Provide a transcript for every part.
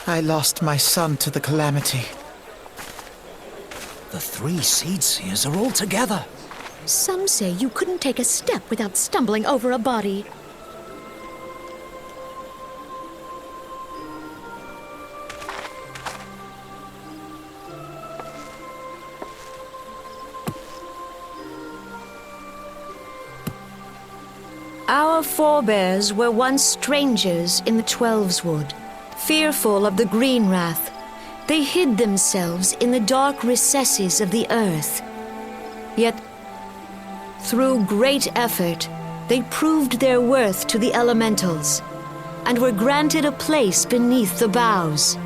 I lost my son to the calamity. The 3 Seed Seers are all together. Some say you couldn't take a step without stumbling over a body. Our forebears were once strangers in the Twelveswood, fearful of the Green Wrath. They hid themselves in the dark recesses of the earth. Yet, through great effort, they proved their worth to the elementals, and were granted a place beneath the boughs.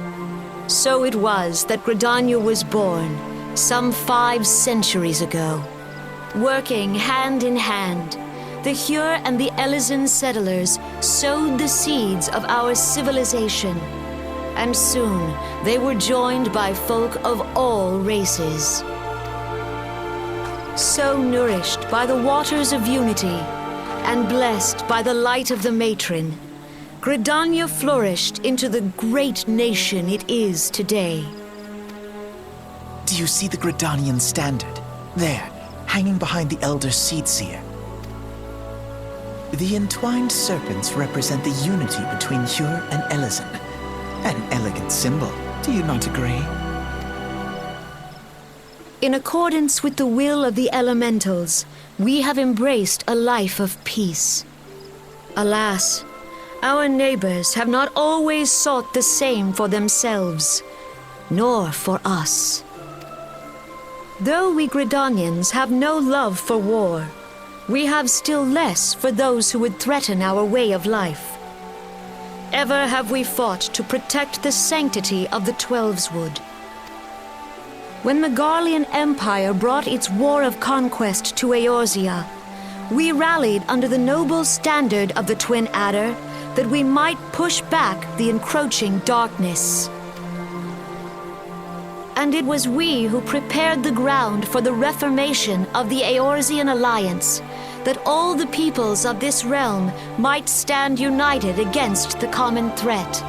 So it was that Gridania was born, some 5 centuries ago. Working hand in hand, the Hyur and the Elysian settlers sowed the seeds of our civilization, and soon they were joined by folk of all races. So nourished by the waters of unity, and blessed by the light of the matron, Gridania flourished into the great nation it is today. Do you see the Gridanian standard? There, hanging behind the Elder Seedseer. The entwined serpents represent the unity between Hyur and Elysian. An elegant symbol, do you not agree? In accordance with the will of the elementals, we have embraced a life of peace. Alas, our neighbors have not always sought the same for themselves, nor for us. Though we Gridanians have no love for war, we have still less for those who would threaten our way of life. Ever have we fought to protect the sanctity of the Twelveswood. When the Garlean Empire brought its war of conquest to Eorzea, we rallied under the noble standard of the Twin Adder that we might push back the encroaching darkness. And it was we who prepared the ground for the reformation of the Eorzean Alliance, that all the peoples of this realm might stand united against the common threat.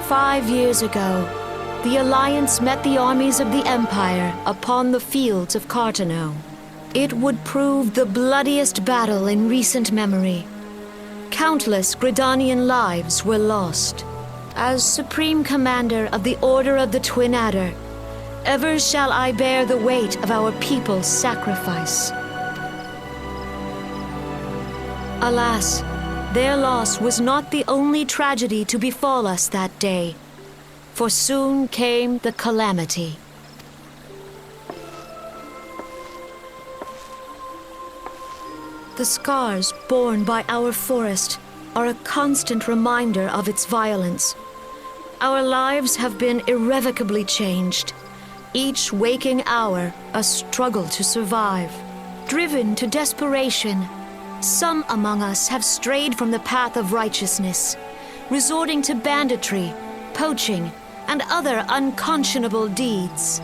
"5 years ago, the Alliance met the armies of the Empire upon the fields of Cartano. It would prove the bloodiest battle in recent memory. Countless Gridanian lives were lost. As Supreme Commander of the Order of the Twin Adder, ever shall I bear the weight of our people's sacrifice. Alas, their loss was not the only tragedy to befall us that day, for soon came the calamity. The scars borne by our forest are a constant reminder of its violence. Our lives have been irrevocably changed, each waking hour a struggle to survive. Driven to desperation, some among us have strayed from the path of righteousness, resorting to banditry, poaching, and other unconscionable deeds.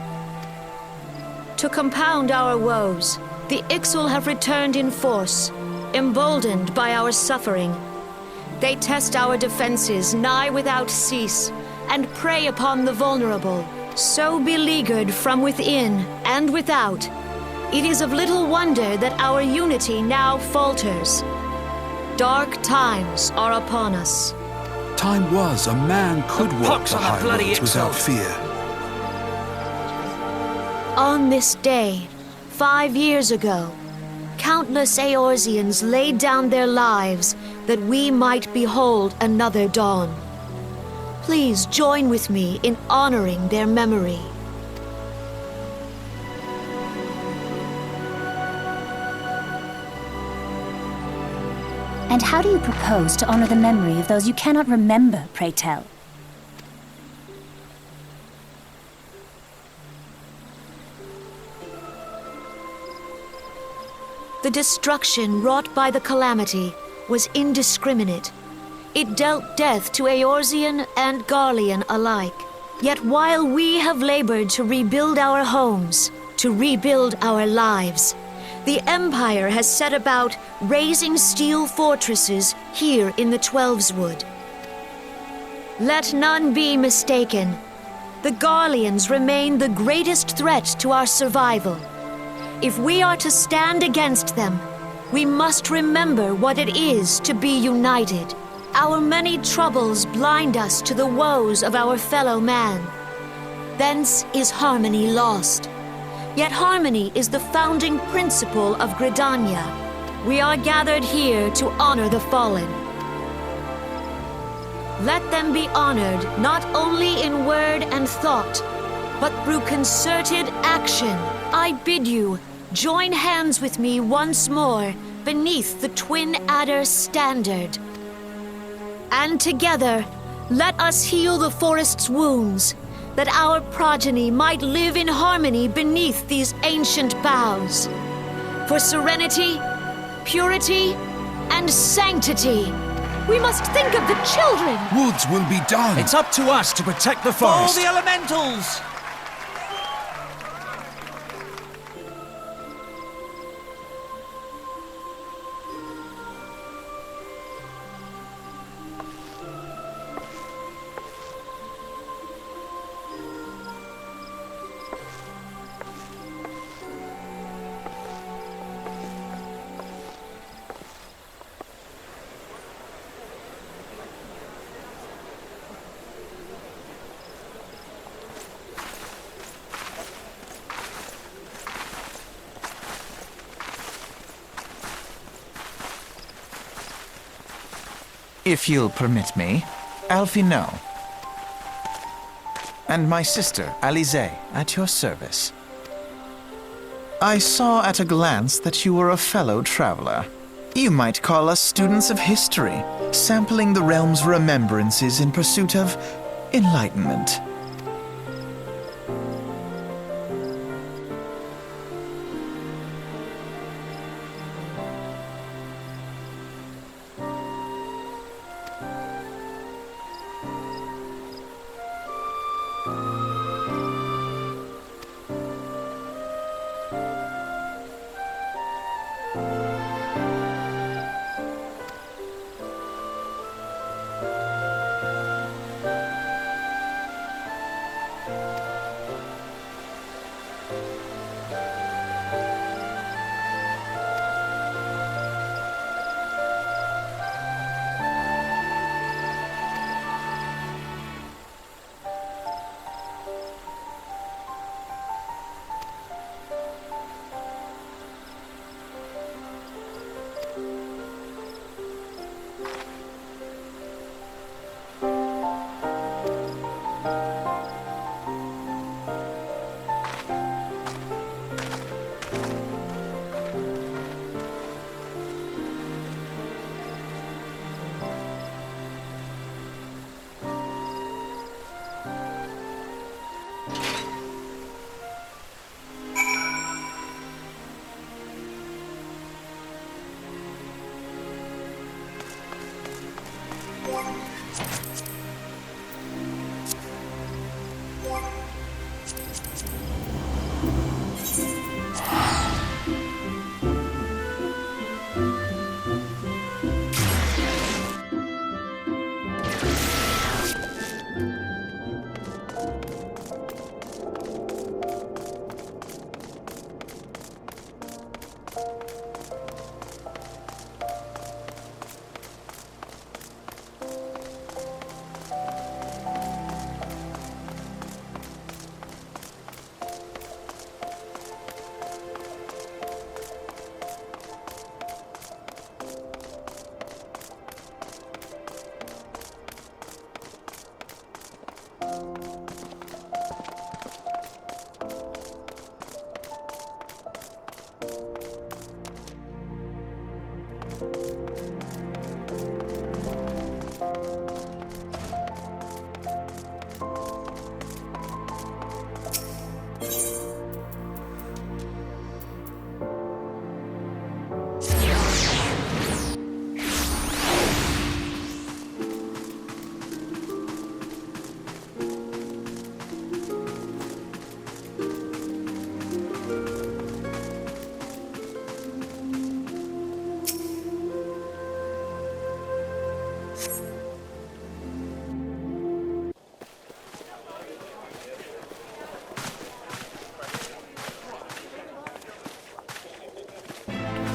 To compound our woes, the Ixal have returned in force, emboldened by our suffering. They test our defenses nigh without cease, and prey upon the vulnerable. So beleaguered from within and without, it is of little wonder that our unity now falters. Dark times are upon us. Time was a man could walk pox the on the high bloody roads without Ixal. fear. On this day, 5 years ago, countless Eorzeans laid down their lives that we might behold another dawn. Please join with me in honoring their memory. And how do you propose to honor the memory of those you cannot remember, pray tell? The destruction wrought by the calamity was indiscriminate. It dealt death to Eorzean and Garlean alike. Yet while we have labored to rebuild our homes, to rebuild our lives, The Empire has set about raising steel fortresses here in the Twelveswood. Let none be mistaken. The Garleans remain the greatest threat to our survival. If we are to stand against them, we must remember what it is to be united. Our many troubles blind us to the woes of our fellow man. Thence is harmony lost. Yet harmony is the founding principle of Gridania. We are gathered here to honor the fallen. Let them be honored not only in word and thought, but through concerted action. I bid you, join hands with me once more beneath the Twin Adder's standard. And together, let us heal the forest's wounds, that our progeny might live in harmony beneath these ancient boughs. For serenity, purity, and sanctity, we must think of the children! Woods will be done. It's up to us to protect the Follow forest. the elementals! If you'll permit me, Alfie no. And my sister, Alize, at your service. I saw at a glance that you were a fellow traveler. You might call us students of history, sampling the realm's remembrances in pursuit of enlightenment.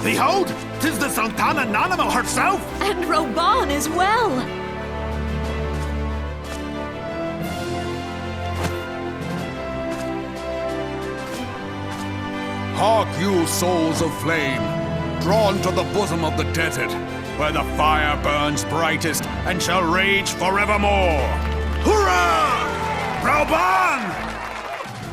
Behold, 'tis the Sultana Nanamo herself! And Roban as well! Hark you, souls of flame, drawn to the bosom of the desert, where the fire burns brightest and shall rage forevermore. Hurrah! Roban!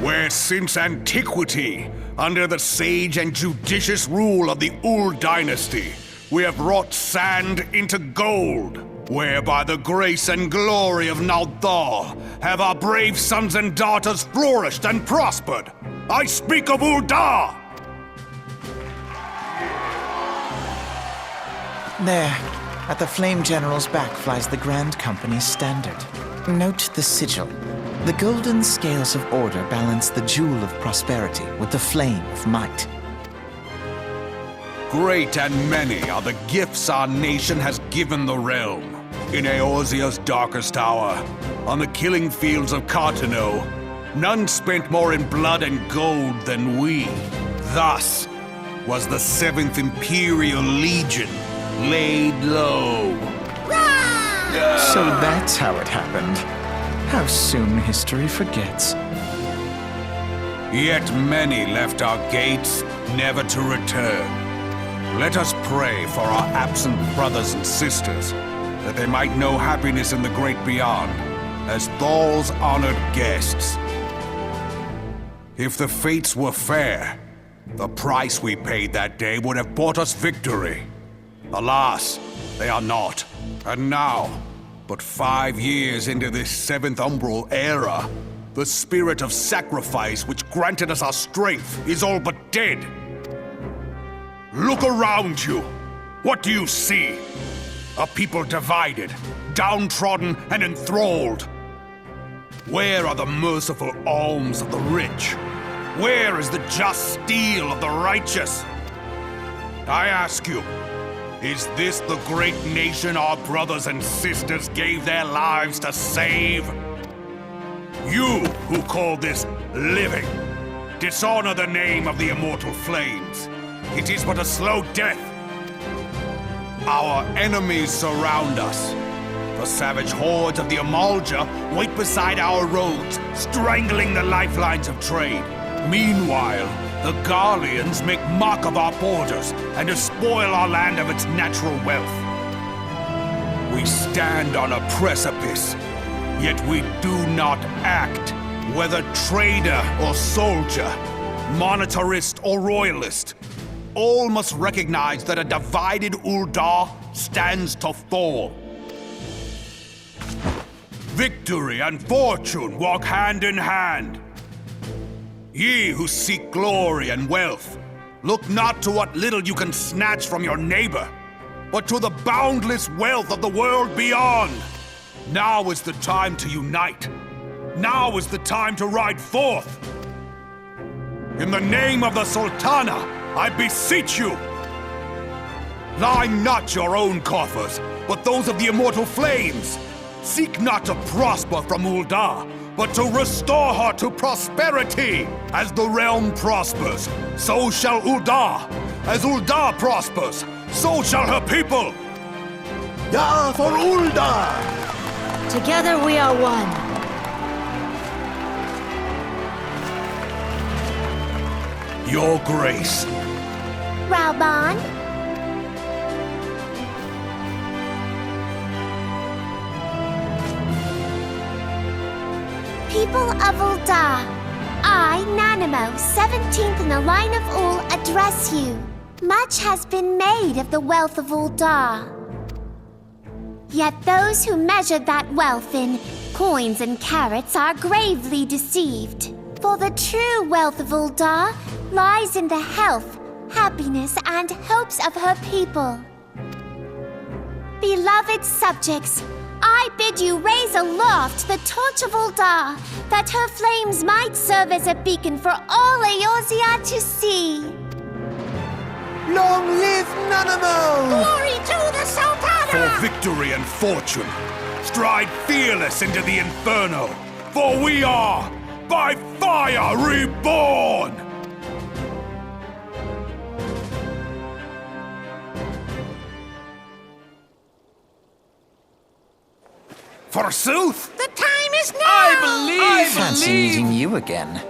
Where since antiquity, under the sage and judicious rule of the Ul dynasty, we have wrought sand into gold, where by the grace and glory of Naldar have our brave sons and daughters flourished and prospered. I speak of Ul'dah! There, at the Flame General's back flies the Grand Company's standard. Note the sigil. The golden scales of order balance the jewel of prosperity with the flame of might. Great and many are the gifts our nation has given the realm. In Eorzea's darkest hour, on the killing fields of Cartano, none spent more in blood and gold than we. Thus was the 7th Imperial Legion laid low. So that's how it happened. How soon history forgets. Yet many left our gates, never to return. Let us pray for our absent brothers and sisters, that they might know happiness in the great beyond, as Thal's honored guests. If the fates were fair, the price we paid that day would have bought us victory. Alas, they are not. And now, but 5 years into this 7th Umbral era, the spirit of sacrifice which granted us our strength is all but dead. Look around you. What do you see? A people divided, downtrodden, and enthralled. Where are the merciful alms of the rich? Where is the just steel of the righteous? I ask you, is this the great nation our brothers and sisters gave their lives to save? You who call this living, dishonor the name of the immortal flames. It is but a slow death. Our enemies surround us. The savage hordes of the Amalja wait beside our roads, strangling the lifelines of trade. Meanwhile, the Garleans make mock of our borders and despoil our land of its natural wealth. We stand on a precipice, yet we do not act, whether trader or soldier, monetarist or royalist. All must recognize that a divided Ul'dah stands to fall. Victory and fortune walk hand in hand. Ye who seek glory and wealth, look not to what little you can snatch from your neighbor, but to the boundless wealth of the world beyond. Now is the time to unite. Now is the time to ride forth. In the name of the Sultana, I beseech you, line not your own coffers, but those of the immortal flames. Seek not to prosper from Ul'dah, but to restore her to prosperity. As the realm prospers, so shall Ul'dah. As Ul'dah prospers, so shall her people. Ya for Ul'dah! Together we are one. Your Grace. Rauban? People of Ul'dah, I, Nanamo, 17th in the line of Ul, address you. Much has been made of the wealth of Ul'dah. Yet those who measured that wealth in coins and carats are gravely deceived. For the true wealth of Ul'dah lies in the health, happiness, and hopes of her people. Beloved subjects, I bid you raise aloft the torch of Ul'dah, that her flames might serve as a beacon for all Eorzea to see. Long live Nanamo! Glory to the Sultana! For victory and fortune, stride fearless into the inferno, for we are, by fire, reborn! Forsooth! The time is now! Fancy meeting you again.